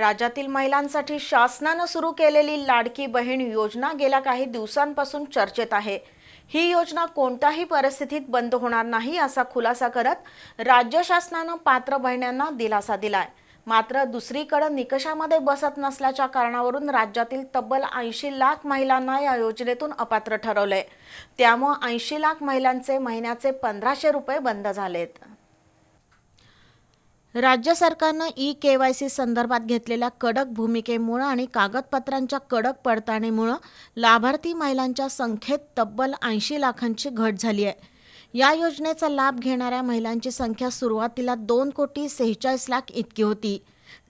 राज्यातील महिलांसाठी शासनाने सुरू केलेली लाडकी बहीण योजना गेल्या काही दिवसांपासून चर्चेत आहे। ही योजना कोणत्याही परिस्थितीत बंद होणार नाही असा खुलासा करत राज्य शासनाने पात्र बहिणींना दिलासा दिलाय। मात्र दुसरीकडे निकषामध्ये बसत नसल्याच्या कारणावरून राज्यातील तब्बल 80 लाख महिलांना या योजनेतून अपात्र ठरवले। त्यामुळे 80 लाख महिलांचे महिन्याचे 1500 रुपये बंद झालेत। राज्य सरकारने ई-केवायसी संदर्भात घेतलेल्या कडक भूमिकेमुळे आणि कागदपत्रांच्या कडक पडताळणीमुळे लाभार्थी महिलांच्या संख्येत तब्बल 80 लाखांची घट झाली आहे। या योजनेचा लाभ घेणाऱ्या महिलांची संख्या सुरुवातीला 2,46,00,000 इतकी होती,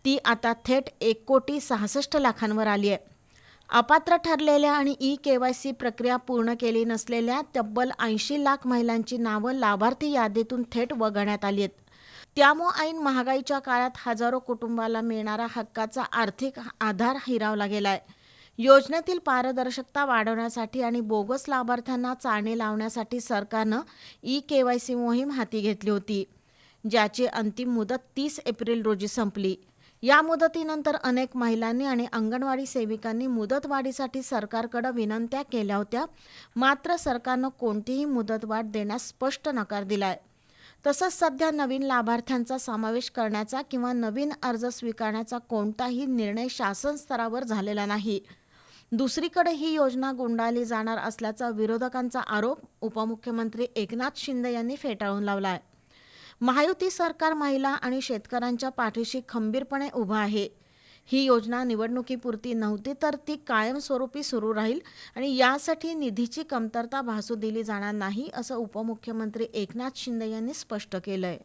ती आता थेट 1,66,00,000 आली आहे। अपात्र ठरलेल्या आणि ई-केवायसी प्रक्रिया पूर्ण केली नसलेल्या तब्बल 80 लाख महिलांची नावं लाभार्थी यादीतून थेट वगळण्यात आली आहेत। त्यामुळे ऐन महागाईच्या काळात हजारो कुटुंबाला मिळणारा हक्काचा आर्थिक आधार हिरावला गेलाय। योजनेतील पारदर्शकता वाढवण्यासाठी आणि बोगस लाभार्थ्यांना चाळणी लावण्यासाठी सरकारनं ई-केवायसी मोहीम हाती घेतली होती, ज्याची अंतिम मुदत 30 एप्रिल रोजी संपली। या मुदतीनंतर अनेक महिलांनी आणि अंगणवाडी सेविकांनी मुदतवाढीसाठी सरकारकडे विनंत्या केल्या होत्या, मात्र सरकारनं कोणतीही मुदतवाढ देण्यास स्पष्ट नकार दिलाय। तसंच सध्या नवीन लाभार्थ्यांचा समावेश करण्याचा किंवा नवीन अर्ज स्वीकारण्याचा कोणताही निर्णय शासन स्तरावर झालेला नाही। दुसरीकडे ही योजना गुंडाळली जाणार असल्याचा विरोधकांचा आरोप उपमुख्यमंत्री एकनाथ शिंदे यांनी फेटाळून लावला आहे। महायुती सरकार महिला आणि शेतकऱ्यांच्या पाठीशी खंबीरपणे उभं आहे। ही योजना निवडणुकीपुरती नव्हती, तर ती कायमस्वरूपी सुरू राहील आणि यासाठी निधीची कमतरता भासू दिली जाणार नाही, असं उपमुख्यमंत्री एकनाथ शिंदे यांनी स्पष्ट केलंय।